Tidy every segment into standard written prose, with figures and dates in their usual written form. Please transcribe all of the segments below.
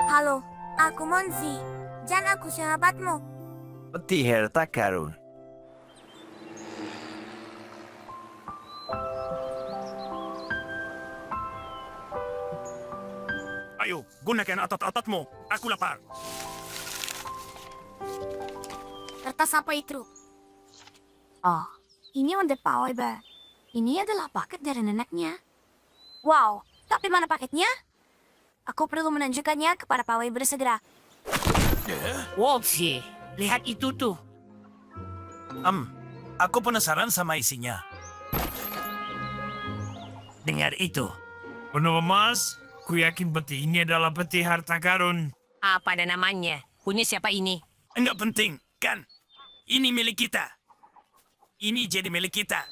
Halo, aku Monzi. Dan aku sahabatmu. Peti harta karun. Ayo, gunakan otot-ototmu. Aku lapar. Kertas apa itu? Oh, ini untuk Pak Weber. Ini adalah paket dari neneknya. Wow, tapi mana paketnya? Aku perlu menunjukkannya kepada Pak Weber segera. Wopsi, lihat itu tuh. Aku penasaran sama isinya. Dengar itu. Penuh emas, ku yakin peti ini adalah peti harta karun. Apa ada namanya? Punya siapa ini? Enggak penting, kan? Ini milik kita. Ini jadi milik kita.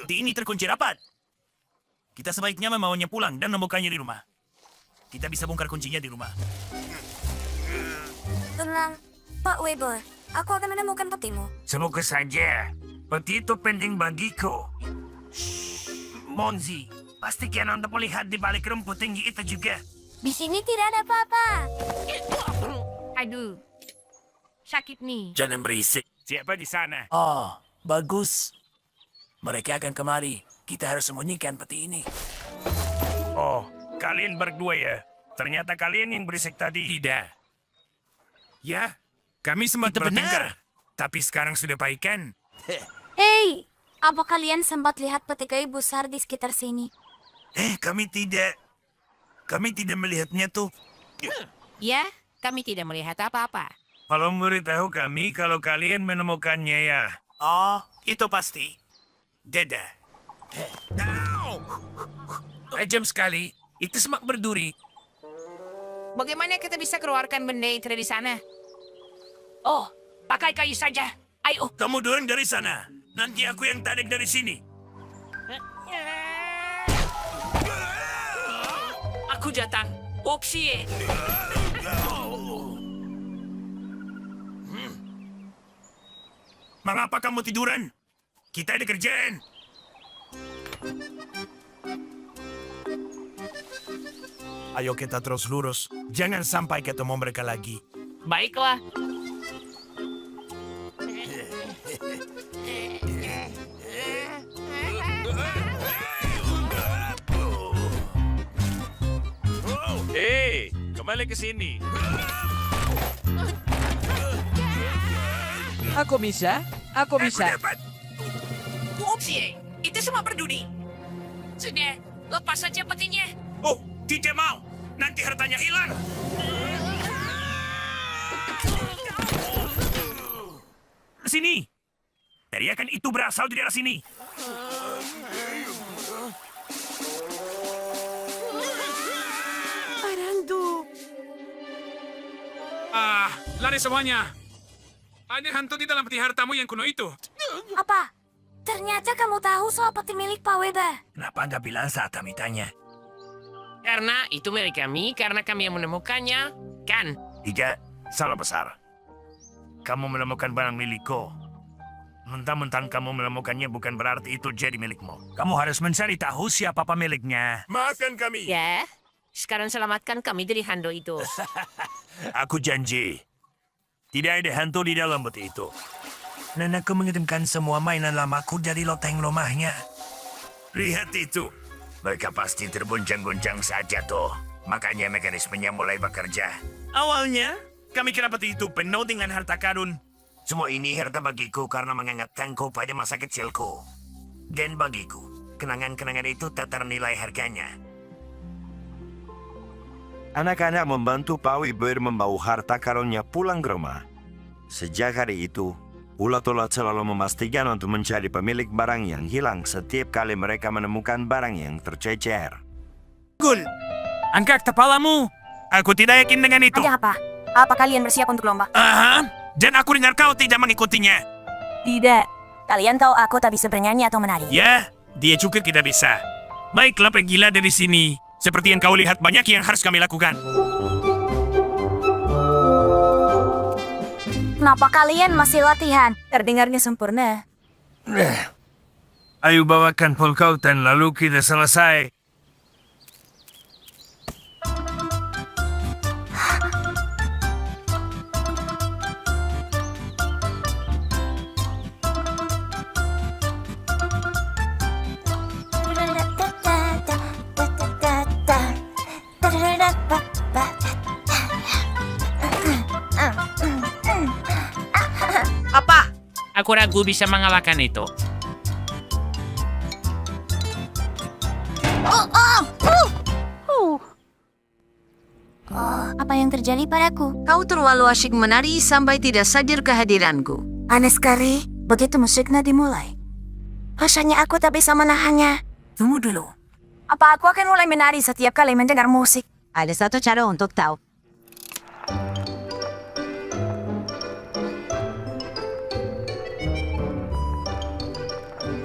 Di ini terkunci rapat. Kita sebaiknya membawanya pulang dan membukanya di rumah. Kita bisa bongkar kuncinya di rumah. Tenang, Pak Weber. Aku akan menemukan petimu. Semoga saja. Peti itu penting bagiku. Monzi, pastikan untuk melihat di balik rumput tinggi itu juga. Di sini tidak ada apa-apa. Aduh, sakit nih. Jangan berisik. Siapa di sana? Oh, bagus. Mereka akan kemari. Kita harus sembunyikan peti ini. Oh, kalian berdua ya? Ternyata kalian yang berisik tadi. Tidak. Ya, kami sempat bertengkar. Tapi sekarang sudah baikan. Hei, apa kalian sempat lihat peti kayu besar di sekitar sini? Kami tidak. Kami tidak melihatnya tuh. Ya, kami tidak melihat apa-apa. Kalau memberitahu kami kalau kalian menemukannya ya. Oh, itu pasti. Dadah. Tajam sekali. Itu semak berduri. Bagaimana kita bisa keluarkan benda itu dari sana? Oh, pakai kayu saja. Ayo. Kamu dorong dari sana. Nanti aku yang tarik dari sini. Aku datang. Opsi. Mengapa kamu tiduran? Kita ada kerjaan. Ayo kita terus lurus. Jangan sampai ketemu mereka lagi. Baiklah. Hei, kembali ke sini. Aku bisa. Aku bisa. dapat. Opsi. Itu semua berduri. Sudah, lepas saja petinya. Oh, tidak mau. Nanti hartanya hilang. Sini. Teriakan itu berasal dari arah sini. Lari semuanya. Ada hantu di dalam peti hartamu yang kuno itu. Apa? Ternyata kamu tahu soal peti milik Pak Weber. Kenapa Anda bilang saat kami tanya? Karena itu milik kami, karena kami yang menemukannya, kan? Tidak, salah besar. Kamu menemukan barang milikku. Mentang-mentang kamu menemukannya bukan berarti itu jadi milikmu. Kamu harus mencari tahu siapa pemiliknya. Maafkan kami. Ya, sekarang selamatkan kami dari hantu itu. Aku janji. Tidak ada hantu di dalam peti itu. Nenekku mengirimkan semua mainan lamaku dari loteng rumahnya. Lihat itu. Mereka pasti terguncang-guncang saja tuh. Makanya mekanismenya mulai bekerja. Awalnya, kami kira peti itu penuh dengan harta karun. Semua ini harta bagiku karena mengingatkanku pada masa kecilku. Dan bagiku, kenangan-kenangan itu tak ternilai harganya. Anak-anak membantu Pak Weber membawa harta karunnya pulang ke rumah. Sejak hari itu, ulat-ulat selalu memastikan untuk mencari pemilik barang yang hilang setiap kali mereka menemukan barang yang tercecer. Gul, angkat kepalamu. Aku tidak yakin dengan itu. Ada apa? Apa kalian bersiap untuk lomba? Aha, dan aku dengar kau tidak mengikutinya. Tidak. Kalian tahu aku tak bisa bernyanyi atau menari. Ya, dia juga tidak bisa. Baiklah, pergilah dari sini. Seperti yang kau lihat, banyak yang harus kami lakukan. Kenapa kalian masih latihan? Terdengarnya sempurna. Ayo bawakan polkautan lalu kita selesai. Apa? Aku ragu bisa mengalahkan itu. Apa yang terjadi padaku? Kau terlalu asyik menari sampai tidak sadar kehadiranku. Aneh sekali, begitu musiknya dimulai. Rasanya aku tak bisa menahannya. Tunggu dulu. Apa aku akan mulai menari setiap kali mendengar musik? Ada satu cara untuk tahu.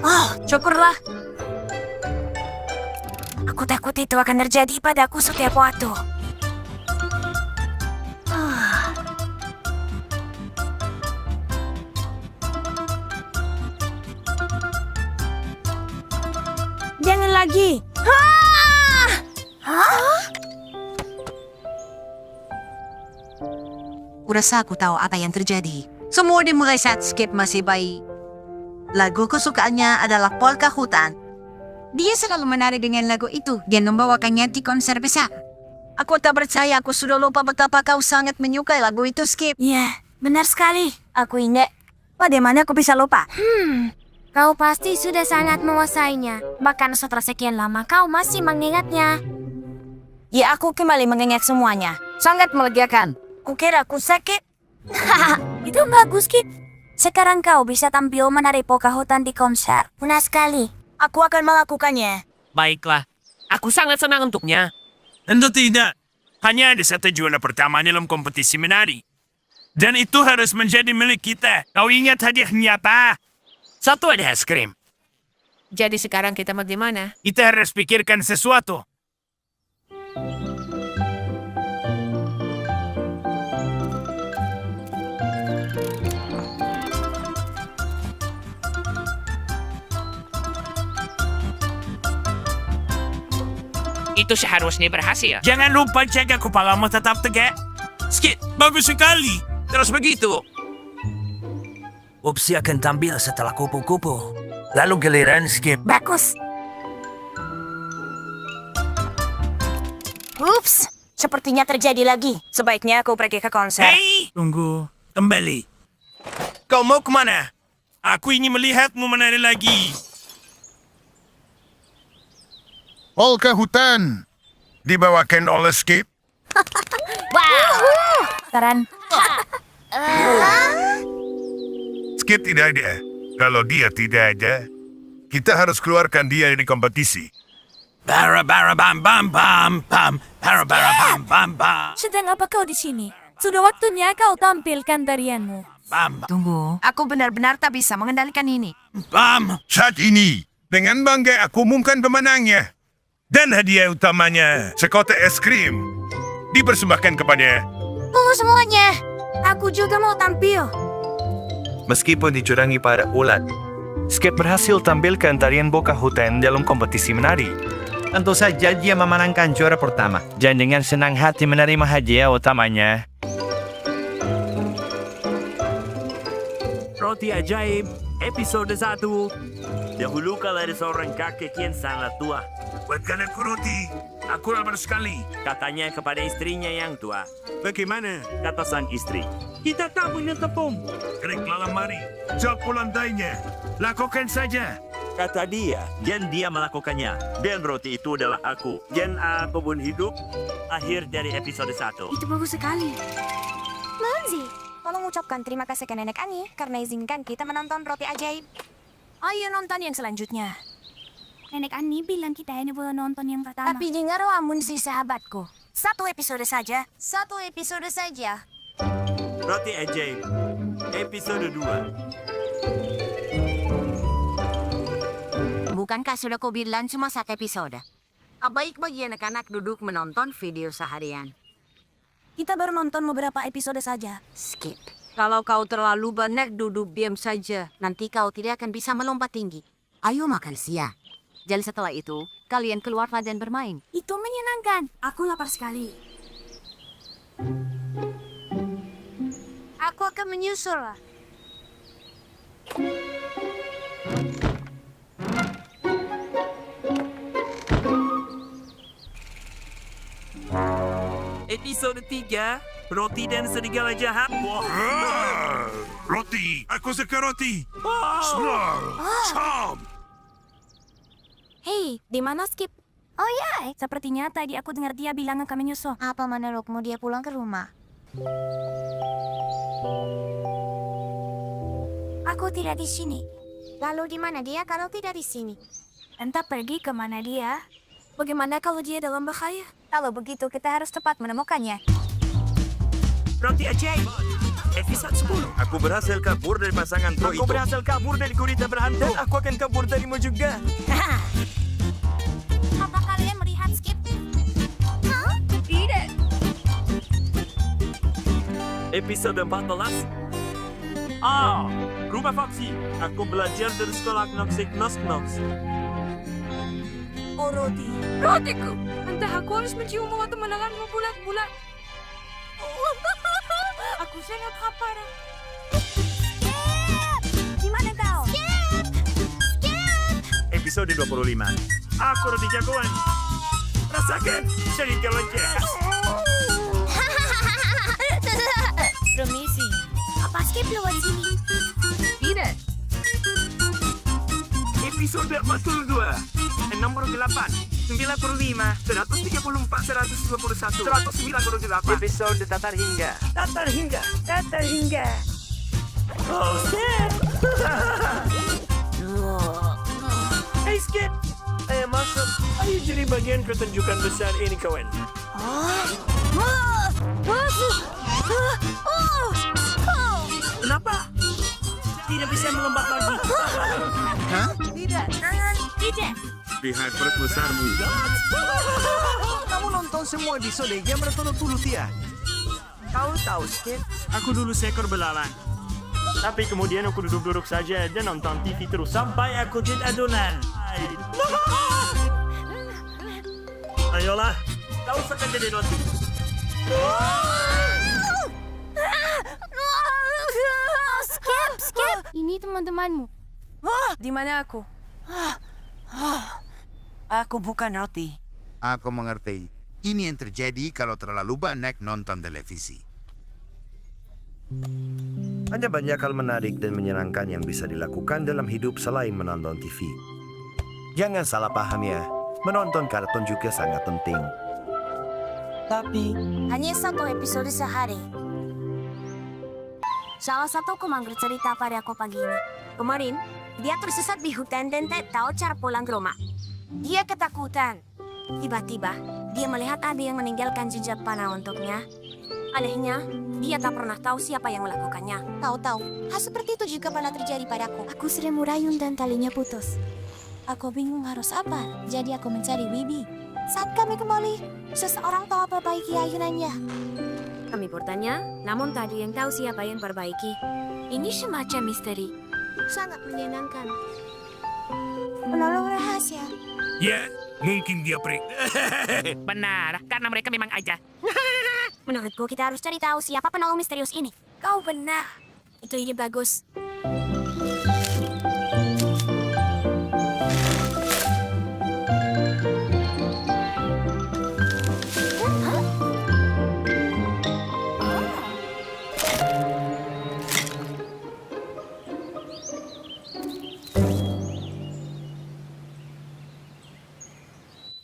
Oh, syukurlah. Aku takut itu akan terjadi padaku setiap waktu. Jangan lagi. Kurasa aku tahu apa yang terjadi. Semua dimulai saat Skip masih bayi. Lagu kesukaannya adalah polka hutan. Dia selalu menari dengan lagu itu dan membawakannya di konser besar. Aku tak percaya aku sudah lupa betapa kau sangat menyukai lagu itu, Skip. Ya, benar sekali. Aku ingat. Bagaimana aku bisa lupa? Kau pasti sudah sangat menguasainya. Bahkan setelah sekian lama kau masih mengingatnya. Ya, aku kembali mengingat semuanya. Sangat melegakan. Kukira aku sakit. Itu bagus, Kip. Sekarang kau bisa tampil menari polka hutan di konser. Benar sekali. Aku akan melakukannya. Baiklah. Aku sangat senang untuknya. Tentu tidak. Hanya ada satu juara pertama dalam kompetisi menari. Dan itu harus menjadi milik kita. Kau ingat hadiahnya apa? Satu ada es krim. Jadi sekarang kita bagaimana? Kita harus pikirkan sesuatu. Itu seharusnya berhasil. Jangan lupa jaga kepalamu tetap tegak. Skip, bagus sekali. Terus begitu. Upsi akan tampil setelah kupu-kupu. Lalu giliran Skip. Bagus. Ups, sepertinya terjadi lagi. Sebaiknya aku pergi ke konser. Hei! Tunggu, kembali. Kau mau kemana? Aku ingin melihatmu menari lagi. Polka hutan dibawakan oleh Skip. Taran. Skip tidak ada. Kalau dia tidak ada, kita harus keluarkan dia dari kompetisi. Bara bara bam bam bam bam. Bara bara bam bam bam. Sedang apa kau di sini? Sudah waktunya kau tampilkan tarianmu. Bam bam. Tunggu, aku benar-benar tak bisa mengendalikan ini. Bam. Saat ini, dengan bangga aku umumkan pemenangnya. Dan hadiah utamanya, sekotak es krim, dipersembahkan kepada... Tunggu semuanya. Aku juga mau tampil. Meskipun dicurangi pada ulat, Skip berhasil tampilkan tarian polka hutan dalam kompetisi menari. Tentu saja dia memenangkan juara pertama. Dan dengan senang hati menerima hadiah utamanya. Roti ajaib, episode 1. Dahulu kala ada seorang kakek yang sangat tua. Buatkan aku roti. Aku lapar sekali. Katanya kepada istrinya yang tua. Bagaimana? Kata sang istri, kita tak punya tepung. Keriklah lemari. Jauh lantainya. Lakukan saja. Kata dia, dan dia melakukannya. Dan roti itu adalah aku. Dan aku pun hidup. Akhir dari episode 1. Itu bagus sekali. Manzi, tolong ucapkan terima kasih ke Nenek Ani karena izinkan kita menonton Roti Ajaib. Ayo nonton yang selanjutnya. Nenek Ani bilang kita hanya boleh nonton yang pertama. Tapi dengar Amun si sahabatku. Satu episode saja. Satu episode saja. Roti ajaib, episode 2. Bukankah sudah kau bilang cuma satu episode? Baik bagi anak-anak duduk menonton video seharian. Kita baru nonton beberapa episode saja. Skip. Kalau kau terlalu banyak duduk diam saja, nanti kau tidak akan bisa melompat tinggi. Ayo makan siang. Jadi setelah itu, kalian keluarlah dan bermain. Itu menyenangkan. Aku lapar sekali. Aku akan menyusul. Episode 3, Roti dan Serigala Jahat. Roti! Aku suka roti! Snarl! Chomp! Hei, di mana Skip? Oh ya, sepertinya tadi aku dengar dia bilang akan menyusul. Apa menurutmu dia pulang ke rumah? Aku tidak di sini. Lalu di mana dia kalau tidak di sini? Entah pergi ke mana dia. Bagaimana kalau dia dalam bahaya? Kalau begitu kita harus cepat menemukannya. Roti ajaib. Episode 10. Aku berhasil kabur dari pasangan pro itu. Aku berhasil kabur dari gurita berhantu. Dan aku akan kabur darimu juga. Apa kalian melihat Skip? Hah? Tidak. Episode 14. Rumah Foxy. Aku belajar dari sekolah Knoxik Knox. Oh, Roti. Rotiku! Entah aku harus menciummu atau menelanmu bulat-bulat. Aku sangat lapar. Di mana kau? Episode 25. Aku roti jagoan. Rasakan. Jadi kelonjak. Permisi. Apa Skip lewat sini? Tidak. Episode 42. Nomor 8. 95, 134, 121, 198. Episode Tatar Hingga. Oh, Skip! Hey, Skip! Ayo masuk. Ayo jadi bagian pertunjukan besar ini, kawan. Kenapa? Tidak bisa melompat lagi. Tidak. Tidak. Lihat perut besarmu. Kamu nonton semua episode yang berturut-turut ya? Kau tahu, Skip? Aku dulu seekor belalang. Tapi kemudian aku duduk-duduk saja dan nonton TV terus sampai aku jadi adonan. Ayolah, kau akan jadi roti. Skip. Ini teman-temanmu. Di mana aku? Aku bukan roti. Aku mengerti. Ini yang terjadi kalau terlalu banyak nonton televisi. Ada banyak hal menarik dan menyenangkan yang bisa dilakukan dalam hidup selain menonton TV. Jangan salah paham ya, menonton kartun juga sangat penting. Tapi, Hanya satu episode sehari. Salah satu pemanggil cerita pada aku pagi ini. Kemarin, dia tersesat di hutan dan tak tahu cara pulang ke rumah. Dia ketakutan. Tiba-tiba, dia melihat ada yang meninggalkan jejak panah untuknya. Anehnya, dia tak pernah tahu siapa yang melakukannya. Tahu-tahu, hal seperti itu juga pernah terjadi padaku. Aku sering merayun dan talinya putus. Aku bingung harus apa, jadi aku mencari Wibi. Saat kami kembali, seseorang telah perbaiki ayunannya. Kami bertanya, namun tak ada yang tahu siapa yang perbaiki. Ini semacam misteri. Sangat menyenangkan. Penolong rahasia. Ya, mungkin dia prik. Benar, karena mereka memang aja. Menurutku kita harus cari tahu siapa penolong misterius ini. Kau benar. Itu ide bagus.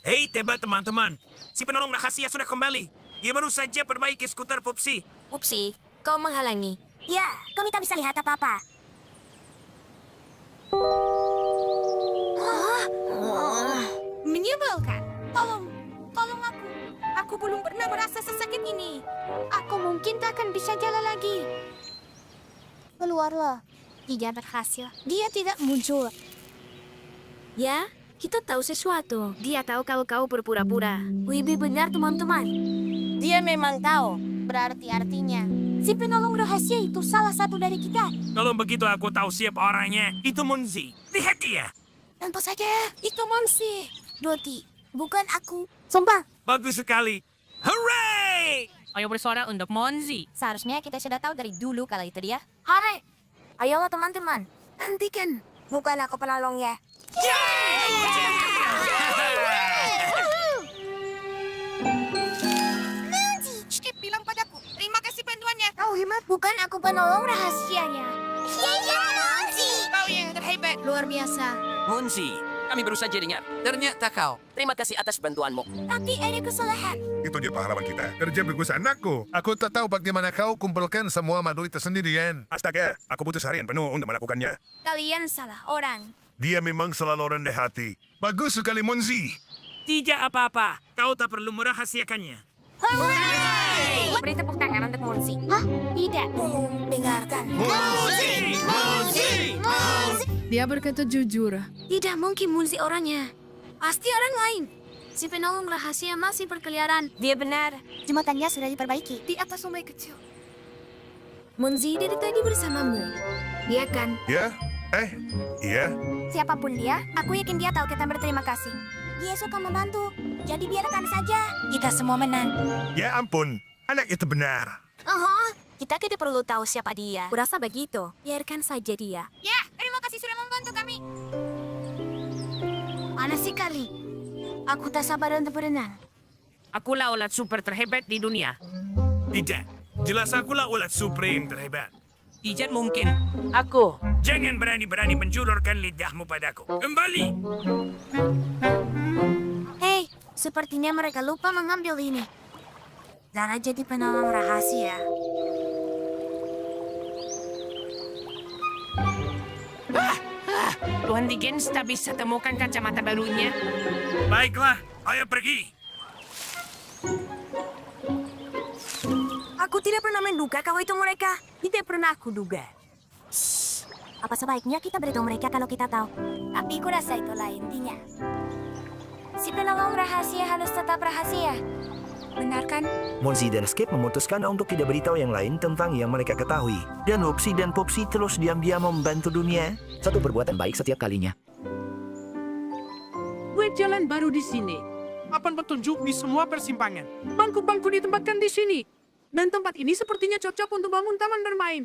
Hei, teba teman-teman. Si penolong rahasia sudah kembali. Dia baru saja perbaiki skuter Popsi. Upsi, kau menghalangi. Ya, kami tak bisa lihat apa-apa. Menyebalkan. Tolong aku. Aku belum pernah merasa sesakit ini. Aku mungkin tak akan bisa jalan lagi. Keluarlah. Tidak berhasil. Dia tidak muncul. Ya, kita tahu sesuatu. Dia tahu kalau kau berpura-pura. Wibi benar, teman-teman. Dia memang tahu. Berarti artinya, si penolong rahasia itu salah satu dari kita. Kalau begitu aku tahu siapa orangnya. Itu Munzi. Lihat dia. Tentu saja, itu Monsi. Doti, bukan aku. Sumpah. Bagus sekali. Hooray! Ayo bersuara untuk Monzi. Seharusnya kita sudah tahu dari dulu kalau itu dia. Hore! Ayolah teman-teman, hentikan. Bukan aku penolongnya. Skip bilang padaku. Terima kasih bantuannya. Kau hebat. Bukan aku penolong rahasianya. Monsi! Kau yang terhebat. Luar biasa. Monzi, kami baru saja dengar. Ternyata kau. Terima kasih atas bantuanmu. Tapi ada kesalahan. Itu dia pahlawan kita. Kerja bagus anakku. Aku tak tahu bagaimana kau kumpulkan semua madu itu sendirian. Astaga, aku butuh seharian penuh untuk melakukannya. Kalian salah orang. Dia memang selalu rendah hati. Bagus sekali, Monzi. Tidak apa-apa. Kau tak perlu merahasiakannya. Beri tepuk tangan untuk Monsi. Hah? Tidak. Dengarkan. Dia berkata jujur. Tidak mungkin Monsi orangnya. Pasti orang lain. Si penolong rahasia masih berkeliaran. Dia benar. Jembatannya sudah diperbaiki. Di atas sungai kecil. Monsi dari tadi bersamamu. Dia kan? Ya? Iya. Siapapun dia, aku yakin dia tahu kita berterima kasih. Dia suka membantu. Jadi biarkan saja. Kita semua menang. Ya ampun, anak itu benar. Kita tidak perlu tahu siapa dia. Kurasa begitu. Biarkan saja dia. Ya, terima kasih sudah membantu kami. Panas sekali. Aku tak sabar untuk berenang. Akulah ulat super terhebat di dunia. Tidak. Jelas akulah ulat supreme terhebat. Tidak mungkin. Aku. Jangan berani-berani menjulurkan lidahmu padaku. Kembali. Hei, sepertinya mereka lupa mengambil ini. Zara jadi penolong rahasia. Tuan Dickens tak bisa temukan kacamata barunya. Baiklah, ayo pergi. Aku tidak pernah menduga kalau itu mereka. Tidak pernah aku duga. Apa sebaiknya kita beritahu mereka kalau kita tahu? Tapi aku rasa itulah intinya. Si penolong rahasia harus tetap rahasia. Benar kan? Monzi dan Skip memutuskan untuk tidak beritahu yang lain tentang yang mereka ketahui. Dan Upsi dan Popsi terus diam-diam membantu dunia. Satu perbuatan baik setiap kalinya. Buat jalan baru di sini. Papan petunjuk di semua persimpangan. Bangku-bangku ditempatkan di sini. Dan tempat ini sepertinya cocok untuk bangun taman bermain.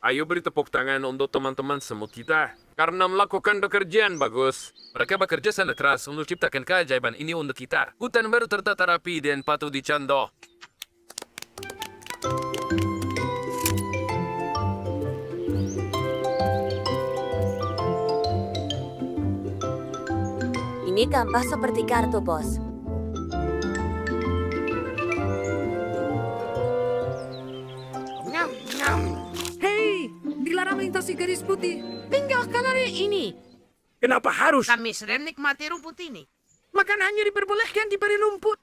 Ayo beri tepuk tangan untuk teman-teman semua kita. Karena melakukan pekerjaan bagus. Mereka bekerja sangat keras untuk ciptakan keajaiban ini untuk kita. Hutan baru tertata rapi dan patut dicontoh. Ini gambar seperti kartu, bos. Hei, dilarang melintasi garis putih. Tinggalkan area ini. Kenapa harus? Kami sedang nikmati rumput ini. Makan hanya diperbolehkan di bari rumput.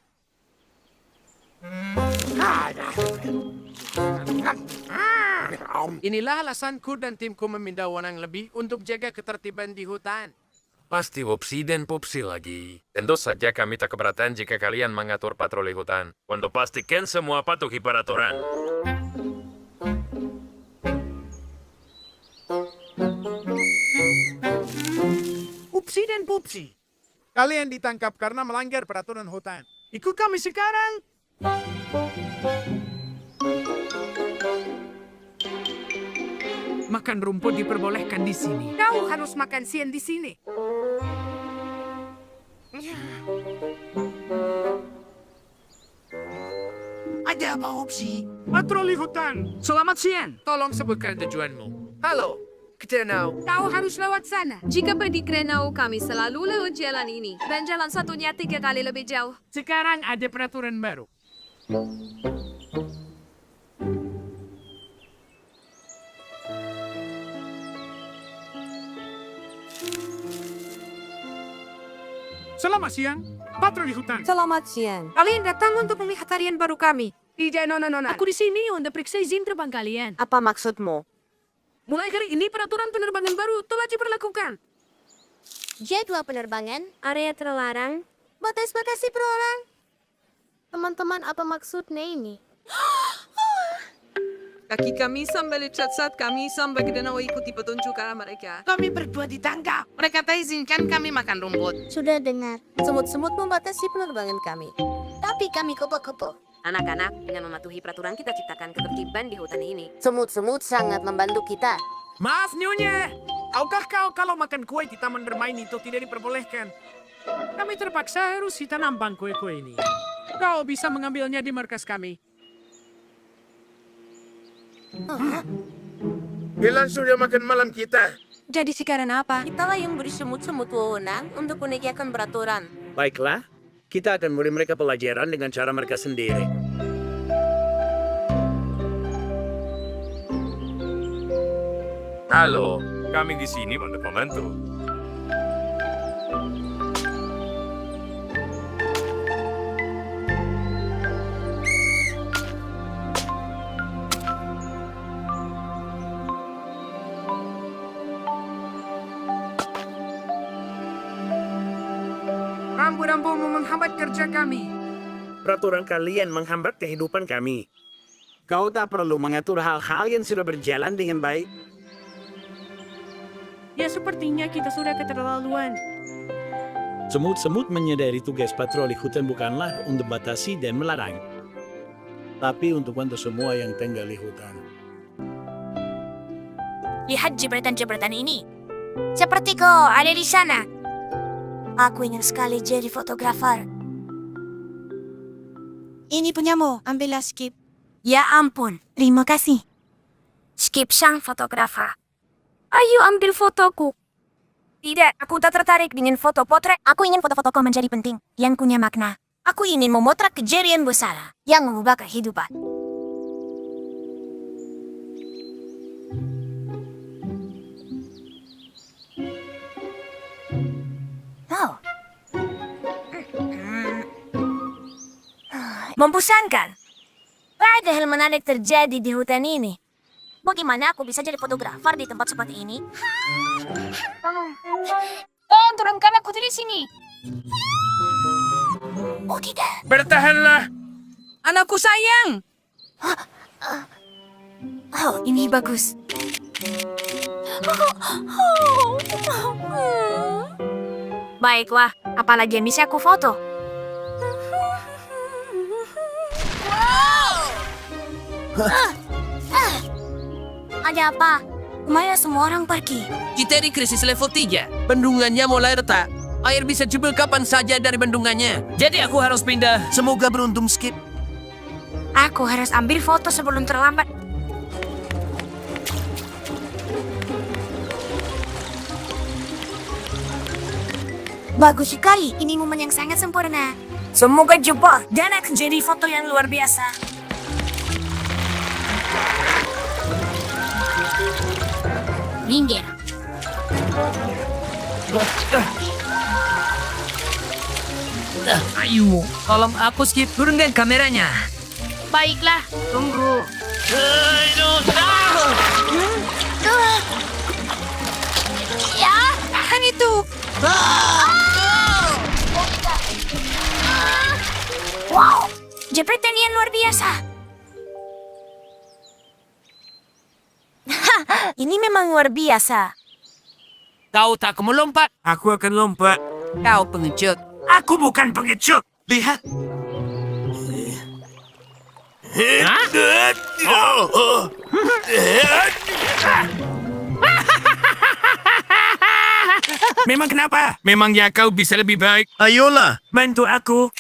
Inilah alasanku dan timku meminta wewenang lebih untuk jaga ketertiban di hutan. Pasti Wopsi dan Popsi lagi. Tentu saja kami tak keberatan jika kalian mengatur patroli hutan. Untuk pastikan semua patuhi peraturan. Upsi dan Pupsi. Kalian ditangkap karena melanggar peraturan hutan. Ikut kami sekarang. Makan rumput diperbolehkan di sini. Kau harus makan siang di sini. Ada apa, Opsi? Patroli hutan. Selamat siang. Tolong sebutkan tujuanmu. Halo. Krenau. Kau harus lewat sana. Jika pergi Krenau, kami selalu lewat jalan ini. Dan jalan satunya 3 kali lebih jauh. Sekarang ada peraturan baru. Selamat siang, patroli hutan. Selamat siang. Kalian datang untuk melihat harian baru kami. DJ Nona. Aku di sini untuk periksa izin terbang kalian. Apa maksudmu? Mulai hari ini peraturan penerbangan baru telah diberlakukan. Jadwal penerbangan, area terlarang, batas-batasi per orang. Teman-teman, apa maksudnya ini? Kaki kami sampai cat kami sampai ke danau ikuti petunjuk arah mereka. Kami berdua ditangkap. Mereka tak izinkan kami makan rumput. Sudah dengar, semut-semut membatasi penerbangan kami. Tapi kami kopo-kopo. Anak-anak, dengan mematuhi peraturan kita ciptakan ketertiban di hutan ini. Semut-semut sangat membantu kita. Maaf Nyonya, tahukah kau kalau makan kue di taman bermain itu tidak diperbolehkan? Kami terpaksa harus nambang kue-kue ini. Kau bisa mengambilnya di markas kami. Bilang sudah makan malam kita. Jadi sekarang apa? Kita lah yang beri semut-semut wewenang untuk menegakkan peraturan. Baiklah, kita akan beri mereka pelajaran dengan cara mereka sendiri. Halo, kami di sini untuk membantu. Rambu-rambu menghambat kerja kami. Peraturan kalian menghambat kehidupan kami. Kau tak perlu mengatur hal-hal yang sudah berjalan dengan baik. Ya sepertinya kita sudah keterlaluan. Semut-semut menyadari tugas patroli hutan bukanlah untuk batasi dan melarang, tapi untuk untuk semua yang tinggal di hutan. Lihat jepretan-jepretan ini. Seperti kau ada di sana. Aku ingin sekali jadi fotografer. Ini punyamu, ambillah Skip. Ya ampun, terima kasih. Skip sang fotografer. Ayo ambil fotoku. Tidak, aku tak tertarik dengan foto potret. Aku ingin foto-fotoku menjadi penting, yang punya makna. Aku ingin memotret kejadian besar yang mengubah kehidupan. Oh. Membosankan. Ada hal menarik terjadi di hutan ini. Bagaimana aku bisa jadi fotografer di tempat seperti ini? Turunkan aku dari sini. Oh tidak. Bertahanlah. Anakku sayang! Oh, ini bagus. Baiklah, apalagi yang bisa aku foto? Ada apa? Kemana semua orang pergi? Kita di krisis level 3. Bendungannya mulai retak. Air bisa jebol kapan saja dari bendungannya. Jadi aku harus pindah. Semoga beruntung, Skip. Aku harus ambil foto sebelum terlambat. Bagus sekali, ini momen yang sangat sempurna. Semoga jebol dan akan jadi foto yang luar biasa. Minggir. Ayo, tolong aku, Skip. Turunkan kameranya. Baiklah, tunggu. Ya, kan itu. Wow, jepretan yang luar biasa. Ini memang luar biasa. Kau tak mau lompat. Aku akan lompat. Kau pengecut. Aku bukan pengecut. Lihat. Memang kenapa? Memangnya kau bisa lebih baik? Ayolah, bantu aku.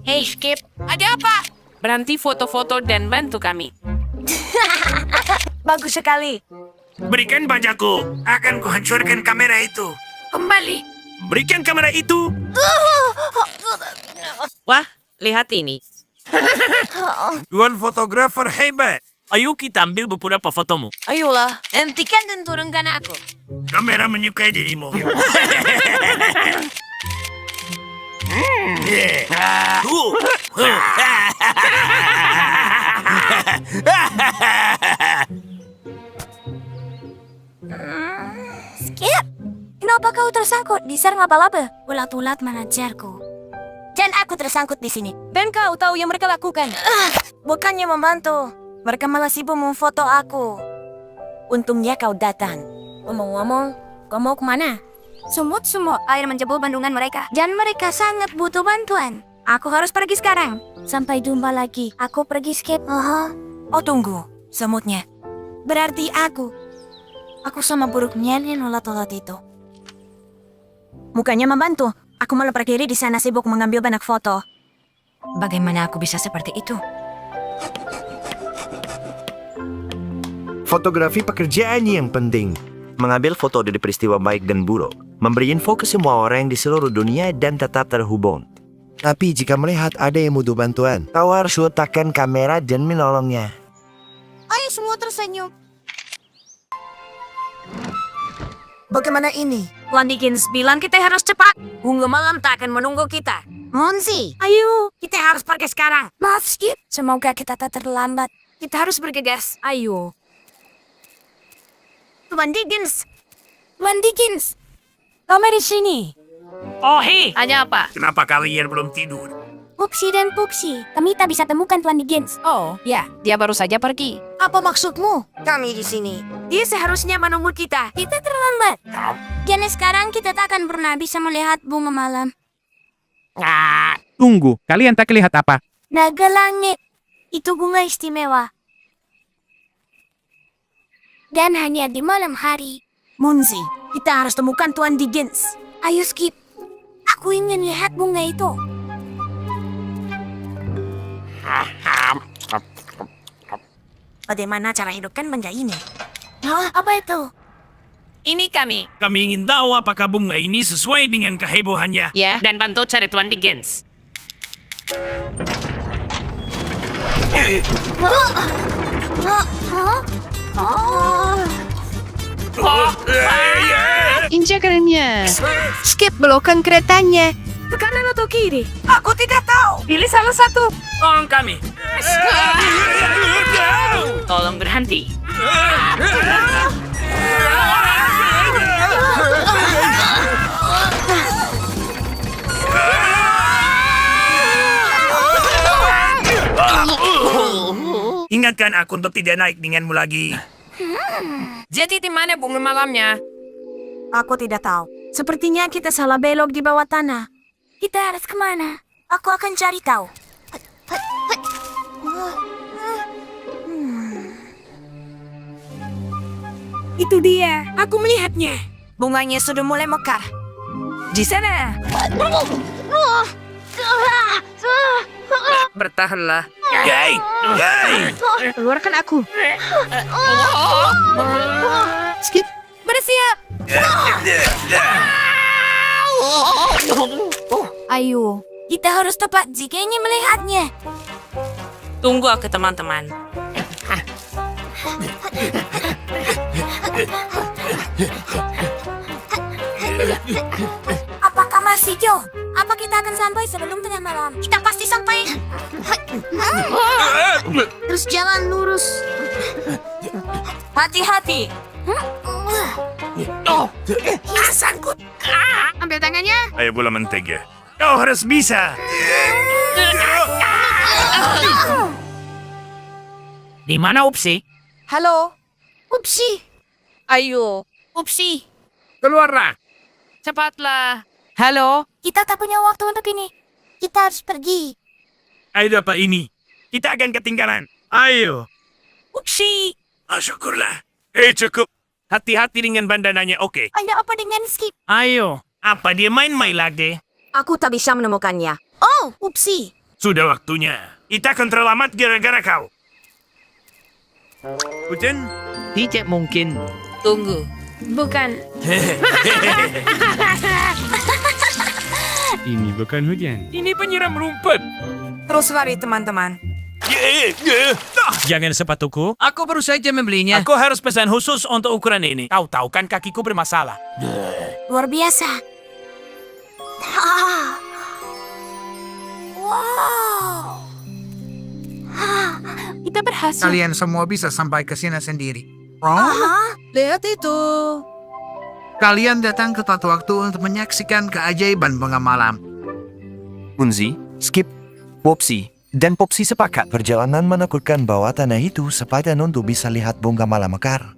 Hei, Skip. Ada apa? Berhenti foto-foto dan bantu kami. Bagus sekali. Berikan bajaku. Akan kuhancurkan kamera itu. Kembali. Berikan kamera itu. Wah, lihat ini. Tuan fotografer hebat. Ayo kita ambil beberapa fotomu. Ayolah, hentikan dan turunkan aku. Kamera menyukai dirimu. Skip! Kenapa kau tersangkut di sarang laba-laba? Ulat-ulat manajerku. Dan aku tersangkut di sini. Dan kau tahu yang mereka lakukan? Bukannya membantu. Mereka malah sibuk memfoto aku. Untungnya kau datang. Ngomong-ngomong, kau mau kemana? Sumut-sumut air menjebol bandungan mereka. Dan mereka sangat butuh bantuan. Aku harus pergi sekarang. Sampai jumpa lagi. Aku pergi skip. Oh tunggu, semutnya. Berarti aku sama buruknya nih ulat-ulat itu. Bukannya membantu, aku malah berdiri di sana sibuk mengambil banyak foto. Bagaimana aku bisa seperti itu? Fotografi pekerjaan yang penting. Mengambil foto dari peristiwa baik dan buruk. Memberi info ke semua orang di seluruh dunia dan tetap terhubung. Tapi jika melihat ada yang butuh bantuan, kau harus letakkan kamera dan menolongnya. Ayo semua tersenyum. Bagaimana ini? Landikins bilang kita harus cepat. Bunga malam tak akan menunggu kita. Monsi, ayo. Kita harus pergi sekarang. Maaf, Skip. Semoga kita tak terlambat. Kita harus bergegas. Ayo. Tuan Dickens. Tuan Dickens. Kami di sini. Oh, hei, hanya apa? Kenapa kalian belum tidur? Pupsi dan Pupsi. Kami tak bisa temukan Tuan Dickens. Oh, ya, dia baru saja pergi. Apa maksudmu? Kami di sini. Dia seharusnya menunggu kita. Kita terlambat. Dan sekarang kita tak akan pernah bisa melihat bunga malam. Tunggu, kalian tak lihat apa? Naga langit. Itu bunga istimewa. Dan hanya di malam hari. Munzi, kita harus temukan Tuan Dickens. Ayo Skip. Aku ingin lihat bunga itu. Bagaimana cara hidupkan benda ini? Hah? Apa itu? Ini kami. Kami ingin tahu apakah bunga ini sesuai dengan kehebohannya. Ya, dan bantu cari Tuan Dickens. Injakannya. Skip belokan keretanya. Ke kanan atau kiri? Aku tidak tahu. Pilih salah satu. Tolong kami. Tolong berhenti. Ingatkan aku untuk tidak naik denganmu lagi. Jadi di mana bunga malamnya? Aku tidak tahu. Sepertinya kita salah belok di bawah tanah. Kita harus kemana? Aku akan cari tahu. Itu dia. Aku melihatnya. Bunganya sudah mulai mekar. Di sana. Bertahanlah. Yay! Yay! Keluarkan aku. Skip. Bersiap. Ayo. Kita harus tepat jika ingin melihatnya. Tunggu aku, teman-teman. Apakah masih jauh? Apa kita akan sampai sebelum tengah malam? Kita pasti sampai. Terus jalan lurus. Hati-hati. Sangkut. Ambil tangannya. Ayo bola mentega. Kau harus bisa. Di mana Upsi? Halo. Upsi. Ayo. Upsi. Keluarlah. Cepatlah. Halo? Kita tak punya waktu untuk ini. Kita harus pergi. Ayo dapat ini. Kita akan ketinggalan. Ayo. Upsi. Syukurlah. Cukup. Hati-hati dengan bandananya, oke? Ada apa dengan Skip? Ayo. Apa dia main-main lagi? Aku tak bisa menemukannya. Oh, Upsi. Sudah waktunya. Kita akan terlambat gara-gara kau. Hujan? Tidak mungkin. Tunggu. Bukan. Ini bukan hujan. Ini penyiram rumput. Terus lari teman-teman. Jangan sepatuku. Aku baru saja membelinya. Aku harus pesan khusus untuk ukuran ini. Kau tahu kan kakiku bermasalah. Luar biasa. Ah. Wow. Kita berhasil. Kalian semua bisa sampai ke sini sendiri. Lihat itu. Kalian datang tepat waktu untuk menyaksikan keajaiban bunga malam. Munzi, Skip, Popsi, dan Popsi sepakat perjalanan menakutkan bawah tanah itu sepadan untuk bisa lihat bunga malam mekar.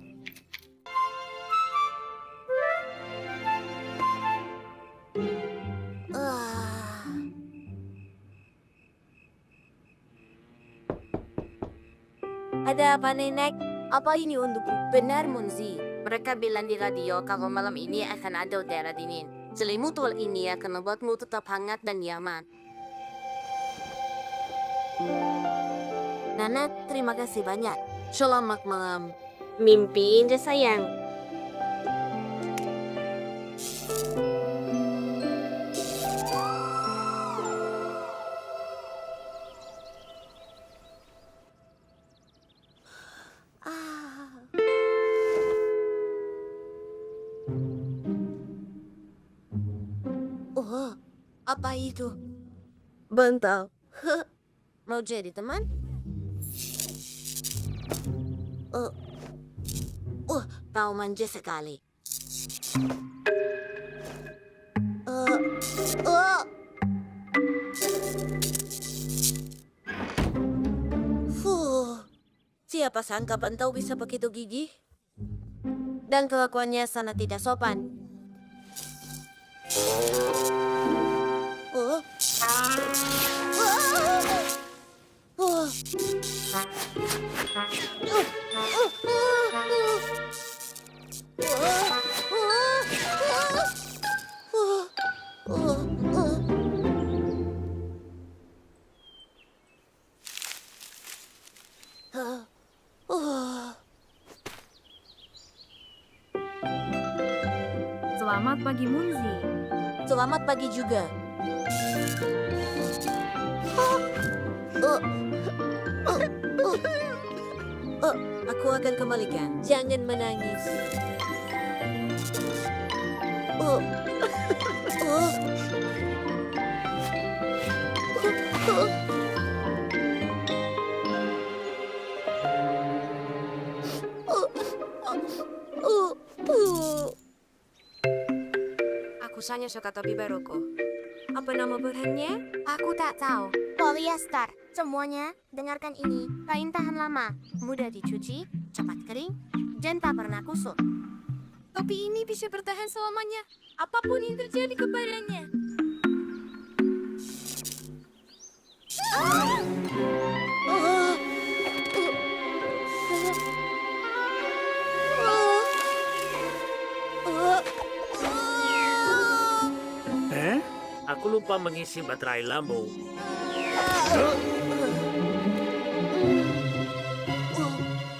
Ada apa, Nenek? Apa ini untukku? Benar, Munzi. Mereka bilang di radio kalau malam ini akan ada udara dingin. Selimut tua ini akan membuatmu tetap hangat dan nyaman. Nana, terima kasih banyak. Selamat malam. Mimpi indah, sayang. Oh, apa itu? Bantal. Mau jadi teman? Kau manja sekali. Siapa sangka Bantau bisa begitu gigih? Dan kelakuannya sangat tidak sopan. Selamat pagi, Munzi. Selamat pagi juga. Aku akan kembalikan. Jangan menangis. Aku hanya suka topi baruku. Apa nama bahannya? Aku tak tahu. Polyester. Semuanya, dengarkan ini. Kain tahan lama, mudah dicuci, cepat kering, dan tak pernah kusut. Topi ini bisa bertahan selamanya. Apapun yang terjadi kepadanya. Aku lupa mengisi baterai lampu.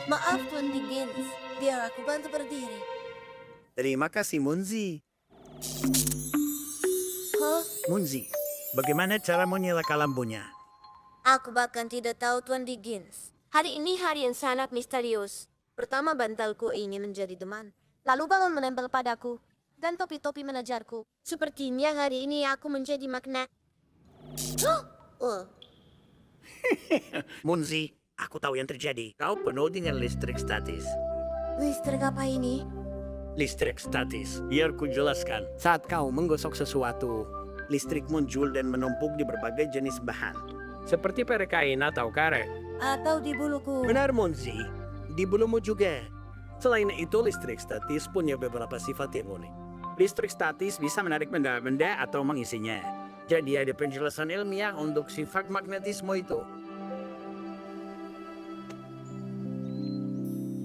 Maaf, Tuan Dickens. Biar aku bantu berdiri. Terima kasih, Munzi. Munzi, bagaimana cara menyalakan lampunya? Aku bahkan tidak tahu, Tuan Dickens. Hari ini hari yang sangat misterius. Pertama, bantalku ingin menjadi teman. Lalu balon menempel padaku. Dan topi-topi menejarku. Sepertinya hari ini aku menjadi magnet. Munzi, aku tahu yang terjadi. Kau penuh dengan listrik statis. Listrik apa ini? Listrik statis. Biar ku jelaskan. Saat kau menggosok sesuatu, listrik muncul dan menumpuk di berbagai jenis bahan. Seperti perek kain atau karet. Atau di buluku. Benar, Munzi. Di bulumu juga. Selain itu, listrik statis punya beberapa sifat yang unik. Listrik statis bisa menarik benda-benda atau mengisinya. Jadi ada penjelasan ilmiah untuk sifat magnetisme itu.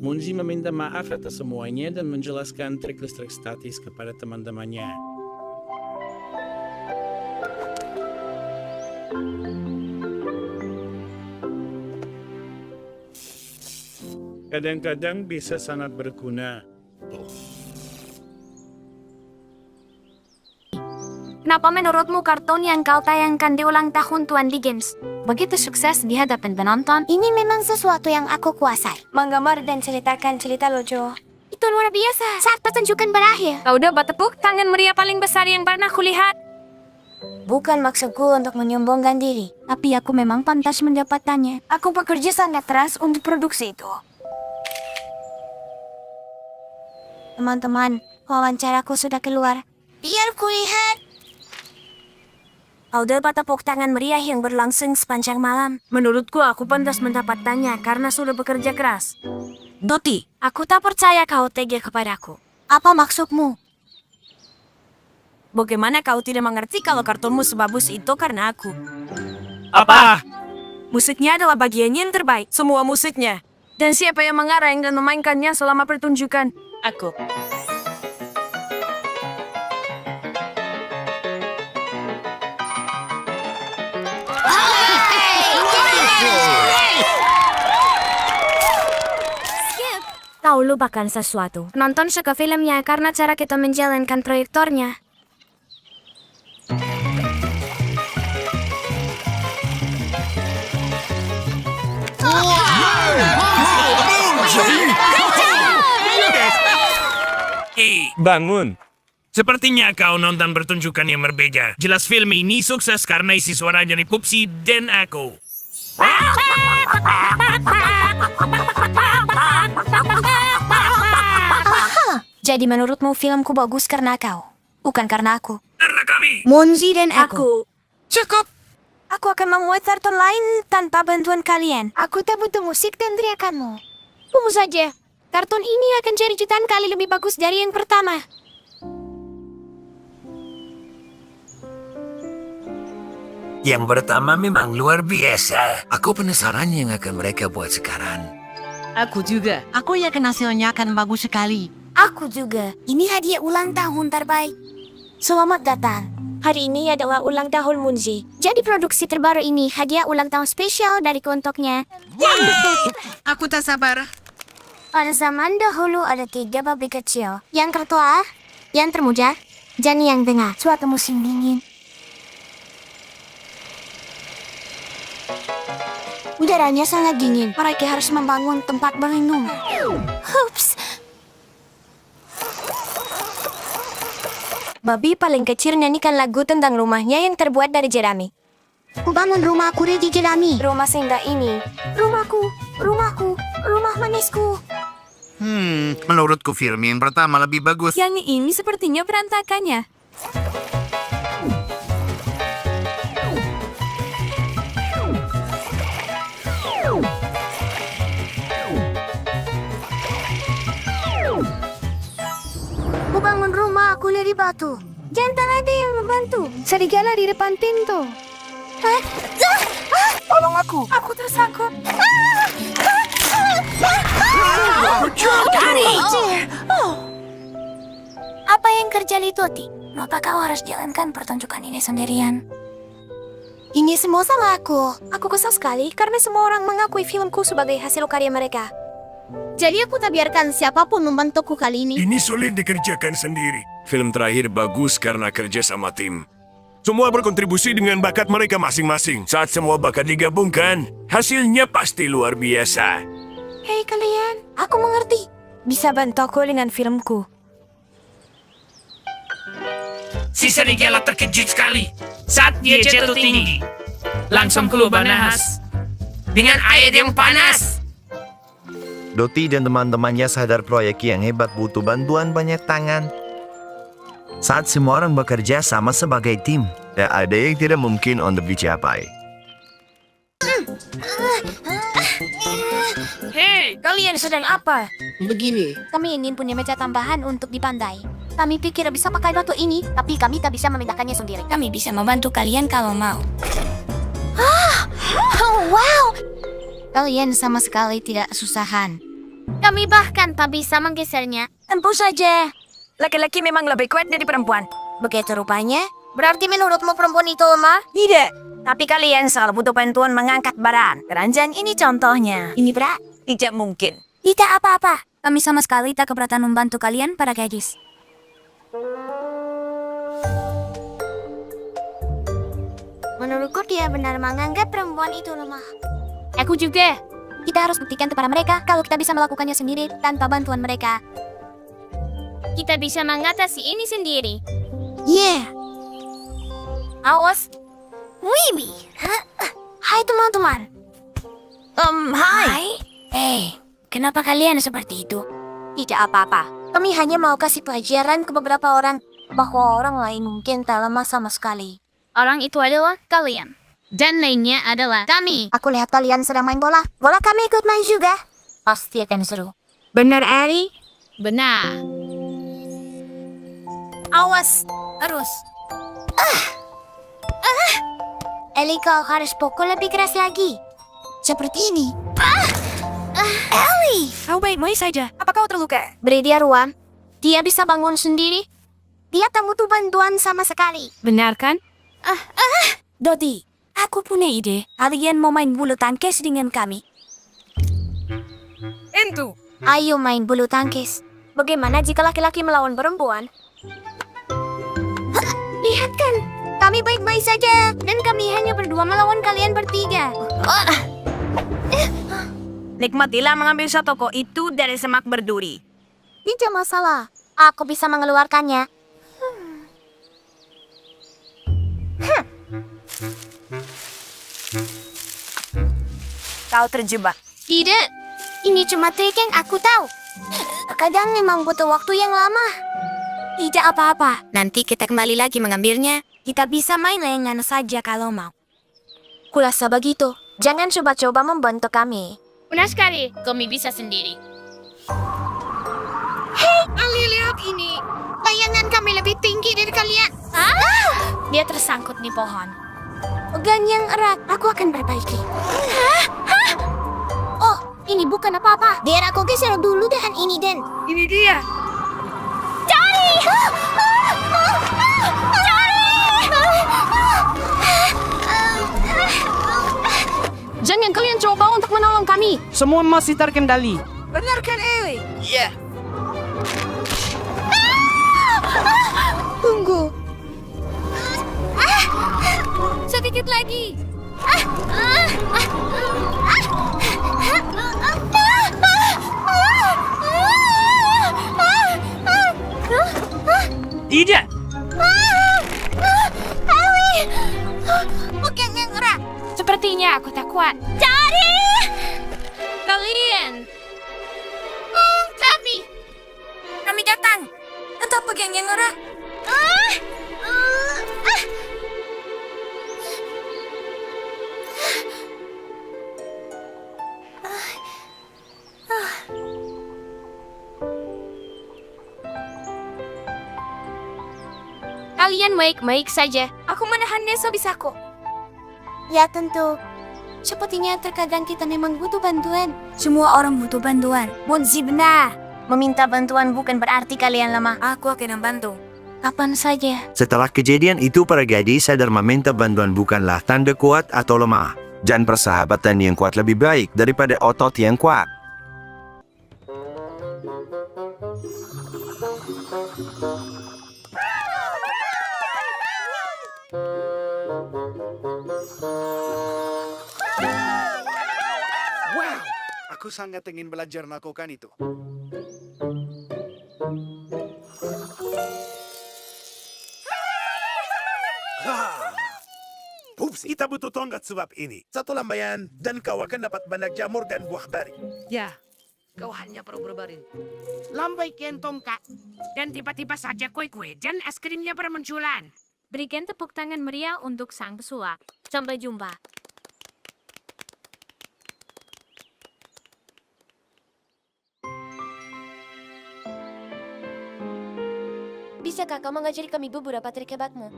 Munzi meminta maaf atas semuanya dan menjelaskan trik listrik statis kepada teman-temannya. Kadang-kadang bisa sangat berguna. Kenapa menurutmu kartun yang kau tayangkan di ulang tahun Tuan Dickens begitu sukses di hadapan penonton? Ini memang sesuatu yang aku kuasai. Menggambar dan ceritakan cerita lucu. Itu luar biasa. Saat pertunjukan berakhir, Kau udah bertepuk tangan meriah paling besar yang pernah kulihat. Bukan maksudku untuk menyombongkan diri, tapi aku memang pantas mendapatkannya. Aku bekerja sangat keras untuk produksi itu. Teman-teman, wawancaraku sudah keluar. Biar kulihat. kau dapat tepuk tangan meriah yang berlangsung sepanjang malam. Menurutku aku pantas mendapatkannya karena sudah bekerja keras. Doti, Aku tak percaya kau tega kepadaku. Apa maksudmu? Bagaimana kau tidak mengerti kalau kartunmu sebagus itu karena aku? Apa? Musiknya adalah bagian yang terbaik, semua musiknya. Dan siapa yang mengarang dan memainkannya selama pertunjukan? Aku. Kau lupakan sesuatu. Nonton suka filmnya karena cara kita menjalankan proyektornya. Hei, bangun. Sepertinya kau nonton pertunjukan yang berbeda. Jelas film ini sukses karena isi suara dari Pupsi dan aku. Jadi menurutmu filmku bagus karena kau, bukan karena aku. Karena kami. Monzi dan aku. Cukup. Aku akan membuat kartun lain tanpa bantuan kalian. Aku tak butuh musik dan teriakanmu. Tunggu saja. Kartun ini akan jadi jutaan kali lebih bagus dari yang pertama. Yang pertama memang luar biasa. Aku penasaran yang akan mereka buat sekarang. Aku juga. aku yakin hasilnya akan bagus sekali. Aku juga. Ini hadiah ulang tahun terbaik. Selamat datang. Hari ini adalah ulang tahun Munzi. Jadi produksi terbaru ini hadiah ulang tahun spesial dariku untuknya. Aku tak sabar. Pada zaman dahulu ada 3 babi kecil. Yang tertua, yang termuda, dan yang tengah. Suatu musim dingin. Udaranya sangat dingin. Mereka harus membangun tempat berlindung. Hups. Babi paling kecil nyanyikan lagu tentang rumahnya yang terbuat dari jerami. Ku bangun rumahku di jerami. Rumah seindah ini. Rumahku, rumahku, rumah manisku. Menurutku film yang pertama lebih bagus. Yang ini sepertinya berantakannya. Ku bangun rumah aku dari batu. Jangan ada yang membantu. Serigala di depan pintu. Tolong aku. Aku tersangkut. Apa yang terjadi, Toti? Kenapa kau harus jalankan pertunjukan ini sendirian? Ini semua salah aku. Aku kesal sekali karena semua orang mengakui filmku sebagai hasil karya mereka. Jadi aku tak biarkan siapapun membantuku kali ini. Ini sulit dikerjakan sendiri. Film terakhir bagus karena kerja sama tim. Semua berkontribusi dengan bakat mereka masing-masing. Saat semua bakat digabungkan, hasilnya pasti luar biasa. Hei kalian, aku mengerti. Bisa bantu aku dengan filmku. Si serigala terkejut sekali saat dia jatuh tinggi. Langsung keluar nahas dengan air yang panas. Doti dan teman-temannya sadar proyek yang hebat butuh bantuan banyak tangan. Saat semua orang bekerja sama sebagai tim, tak ada yang tidak mungkin untuk dicapai. Hei, kalian sedang apa? Begini. Kami ingin punya meja tambahan untuk di pantai. Kami pikir bisa pakai batu ini, tapi kami tak bisa memindahkannya sendiri. Kami bisa membantu kalian kalau mau. Oh, wow! Kalian sama sekali tidak kesusahan. Kami bahkan tak bisa menggesernya. Tentu saja. Laki-laki memang lebih kuat dari perempuan. Begitu rupanya? Berarti menurutmu perempuan itu lemah? Tidak. Tapi kalian selalu butuh bantuan mengangkat barang. Keranjang ini contohnya. Ini berat? Tidak mungkin. Tidak apa-apa. Kami sama sekali tak keberatan membantu kalian, para gadis. Menurutku dia benar menganggap perempuan itu lemah. Aku juga. Kita harus buktikan kepada mereka kalau kita bisa melakukannya sendiri tanpa bantuan mereka. Kita bisa mengatasi ini sendiri. Yeah. Awas. Wibi. Hai teman-teman. Hai. Kenapa kalian seperti itu? Tidak apa-apa. Kami hanya mau kasih pelajaran ke beberapa orang bahwa orang lain mungkin tak lemah sama sekali. Orang itu adalah kalian. Dan lainnya adalah kami. Aku lihat kalian sedang main bola. Bola kami ikut main juga. Pasti akan seru. Benar, Ari? Benar. Awas. Terus. Ellie, kau harus pukul lebih keras lagi. Seperti ini. Ellie! Kau baik-baik saja. Apa kau terluka? Beri dia ruang. Dia bisa bangun sendiri. Dia tak butuh bantuan sama sekali. Benar kan? Dodi, aku punya ide. Kalian mau main bulu tangkis dengan kami? Entu. Ayo main bulu tangkis. Bagaimana jika laki-laki melawan perempuan? Lihat kan, kami baik-baik saja. Dan kami hanya berdua melawan kalian bertiga. Nikmatilah mengambil toko itu dari semak berduri. Tidak masalah. Aku bisa mengeluarkannya. Kau terjebak. Tidak. Ini cuma trik yang aku tahu. Kadang memang butuh waktu yang lama. Tidak apa-apa. Nanti kita kembali lagi mengambilnya. Kita bisa main layangan saja kalau mau. Kulasa begitu. Jangan coba-coba membantu kami. Benar sekali. Kami bisa sendiri. Hei, Ali, lihat ini. Layangan kami lebih tinggi dari kalian. Dia tersangkut di pohon. Pegang yang erat. Aku akan perbaiki. Oh, ini bukan apa-apa. Biar aku geser dulu dengan ini, Den. Ini dia. Jangan kalian coba untuk menolong kami. Semua masih terkendali. Benar kan, Eli? Iya. Tunggu. Sedikit lagi. Tidak. Pegang yang erat. Sepertinya aku tak kuat. Cari! Kalian. Kami datang. Tetap pegang yang erat. Kalian baik-baik saja. Aku menahannya sebisaku. Ya tentu. Sepertinya terkadang kita memang butuh bantuan. Semua orang butuh bantuan. Monzi benar. Meminta bantuan bukan berarti kalian lemah. Aku akan membantu. Kapan saja. Setelah kejadian itu, para gadis sadar meminta bantuan bukanlah tanda kuat atau lemah. Dan persahabatan yang kuat lebih baik daripada otot yang kuat. Wow, aku sangat ingin belajar melakukan itu. Ups, kita butuh tongkat sebab ini. Satu lambaian, dan kau akan dapat banyak jamur dan buah beri. Ya, kau hanya perlu berbaring. Lambaikan tongkat. Dan tiba-tiba saja kue-kue dan es krimnya bermunculan. Berikan tepuk tangan meriah untuk sang pesulap. Sampai jumpa. Bisakah kau mengajari kami beberapa trik hebatmu?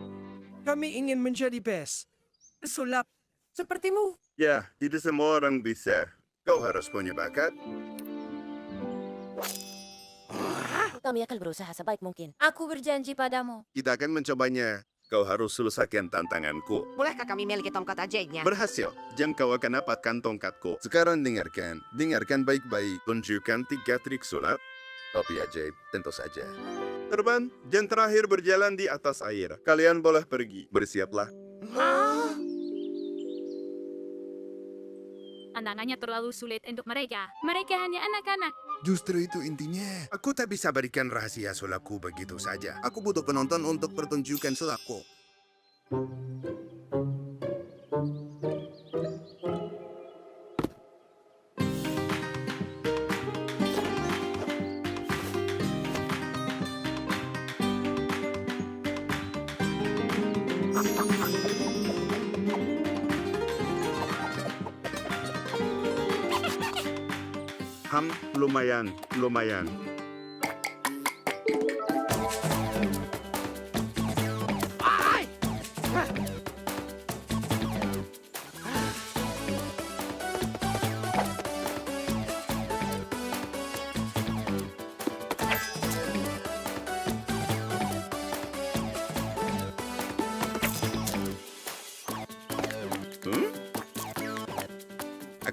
Kami ingin menjadi best. Pesulap sepertimu. Ya, tidak semua orang bisa. Kau harus punya bakat. Kami akan berusaha sebaik mungkin. Aku berjanji padamu. Kita akan mencobanya. Kau harus selesaikan tantanganku. Bolehkah kami miliki tongkat ajaibnya? Berhasil, dan kau akan dapatkan tongkatku. Sekarang dengarkan. Dengarkan baik-baik. Tunjukkan 3 trik sulap. Topi ajaib, tentu saja. Terbang, dan terakhir berjalan di atas air. Kalian boleh pergi. Bersiaplah. Anangannya terlalu sulit untuk mereka. Mereka hanya anak-anak. Justru itu intinya. Aku tak bisa berikan rahasia sulapku begitu saja. Aku butuh penonton untuk pertunjukan sulapku. Lumayan.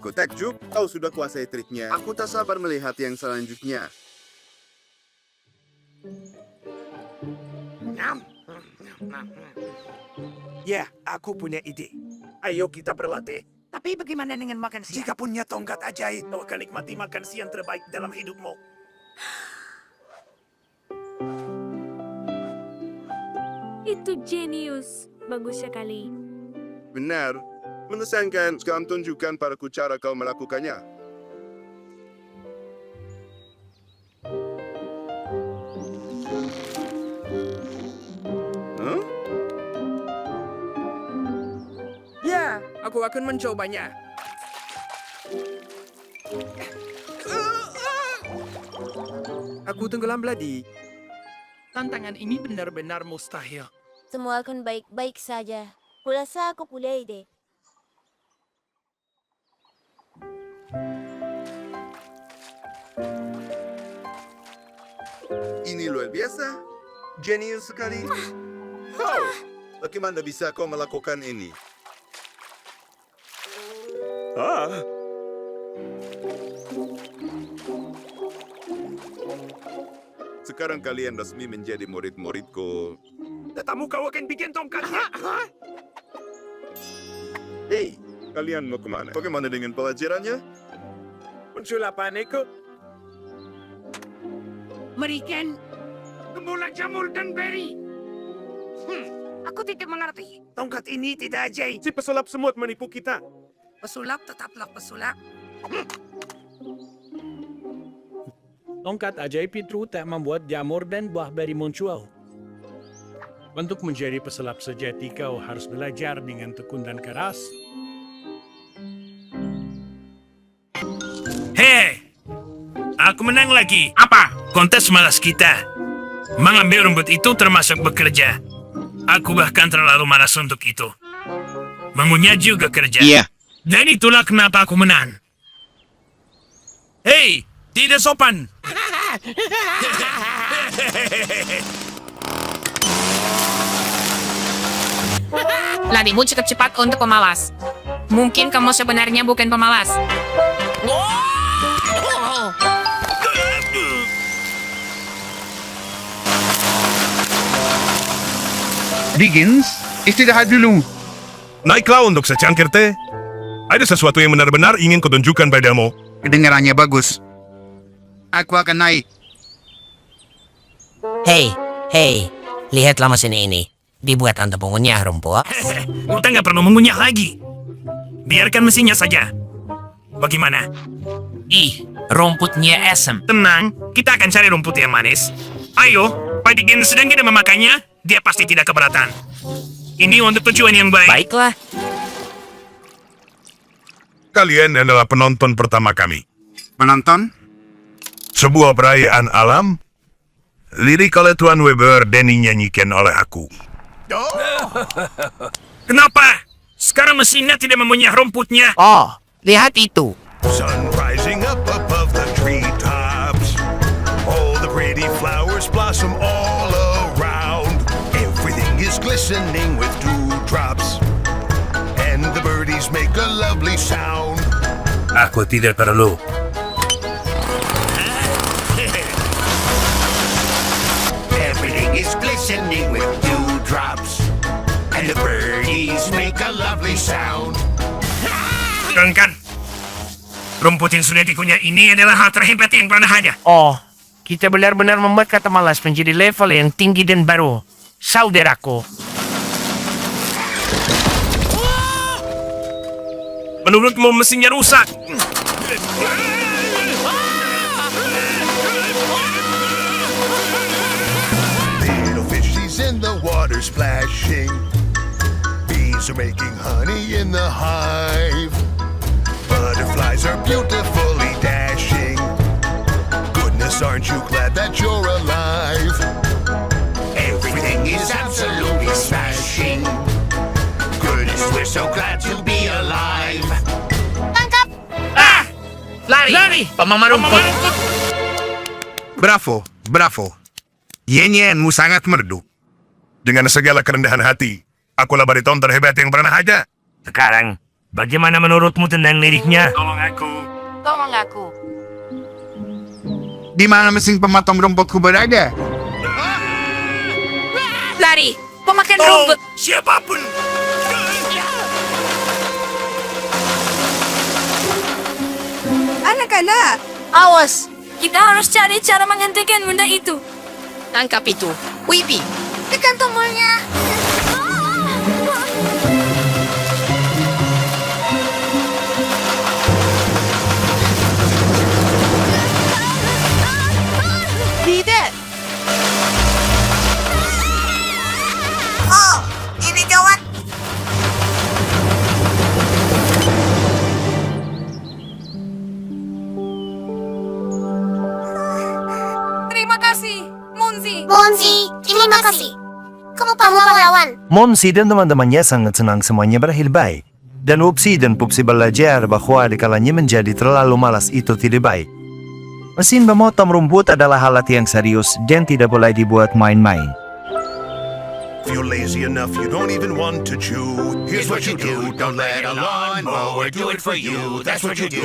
Aku takjub, kau sudah kuasai triknya. Aku tak sabar melihat yang selanjutnya. Ya, aku punya ide. Ayo kita berlatih. Tapi bagaimana dengan makan siang? Jika punya tongkat ajaib, kau akan nikmati makan siang terbaik dalam hidupmu. Itu jenius. Bagus sekali. Benar. Mengesankan, sekarang tunjukkan padaku cara kau melakukannya. Huh? Ya, aku akan mencobanya. Aku tenggelam beladi. Tantangan ini benar-benar mustahil. Semua akan baik-baik saja. Kurasa aku punya ide. Ini luar biasa. Jenius sekali. Oh, bagaimana bisa kau melakukan ini? Sekarang kalian resmi menjadi murid-muridku. Tetamu kau akan bikin tongkatnya. Hei, kalian mau kemana? Bagaimana dengan pelajarannya? Penculapan itu. Meriken, bola jamur dan beri. Aku tidak mengerti. Tongkat ini tidak ajaib. Si pesulap semut menipu kita. Pesulap tetaplah pesulap. Tongkat ajaib itu tak membuat jamur dan buah beri muncul. Untuk menjadi pesulap sejati kau harus belajar dengan tekun dan keras. Hei, aku menang lagi. Apa? Kontes malas kita. Mengambil rumput itu termasuk bekerja. Aku bahkan terlalu malas untuk itu. Mengunyah juga kerja. Iya. Dan itulah kenapa aku menang. Hei, tidak sopan. Larimu cukup cepat untuk pemalas. Mungkin kamu sebenarnya bukan pemalas. Diggins, istirahat dulu. Naiklah untuk secangkir teh. Ada sesuatu yang benar-benar ingin kutunjukkan padamu. Kedengarannya bagus. Aku akan naik. Hei, lihatlah mesin ini. Dibuat untuk mengunyah rumput. Kita nggak perlu mengunyah lagi. Biarkan mesinnya saja. Bagaimana? Rumputnya asam. Tenang, kita akan cari rumput yang manis. Ayo, Pak Diggins sedang tidak memakannya, dia pasti tidak keberatan. Ini untuk tujuan yang baik. Baiklah. Kalian adalah penonton pertama kami. Penonton? Sebuah perayaan alam. Lirik oleh Tuan Weber dan dinyanyikan oleh aku. Kenapa? Sekarang mesinnya tidak mengunyah rumputnya. Oh, lihat itu. Sun rising up above the treetops. All the pretty flowers blossom all around. Everything is glistening with dewdrops. And the birdies make a lovely sound. Aku tidak perlu. Everything is glistening with dewdrops. And the birdies make a lovely sound. Tongkat, Rumput yang sudah dikunyah ini adalah hal terhebat yang pernah ada. Oh, kita benar-benar membuat kata malas menjadi level yang tinggi dan baru. Saudaraku. Menurutmu mesinnya rusak? Little fishies in the water splashing. Bees are making honey in the hive. Butterflies are beautifully dashing. Goodness, aren't you glad that you're alive? Everything is absolutely smashing. Goodness, we're so glad to be alive. Tangkap! Ah! Lari! Pamang rumput. Bravo, bravo. Yen-yenmu sangat merdu. Dengan segala kerendahan hati, akulah bariton terhebat yang pernah ada. Sekarang, bagaimana menurutmu tentang liriknya? Tolong aku. Di mana mesin pemotong rumputku berada? Lari! Pemakan rumput! Siapapun! Anak-anak! Awas! Kita harus cari cara menghentikan benda itu. Tangkap itu. Wibi. Tekan tombolnya. Tidak. Oh, ini gawat. Terima kasih, Monzi. Monzi, terima kasih. Kamu pahlawan. Monsi dan teman-temannya sangat senang semuanya berakhir baik. Dan Upsi dan Pupsi belajar bahwa dikalanya menjadi terlalu malas itu tidak baik. Mesin memotong rumput adalah alat yang serius dan tidak boleh dibuat main-main. If you're lazy enough, you don't even want to chew. Here's what you do. Don't let a lawnmower do it for you. That's what you do.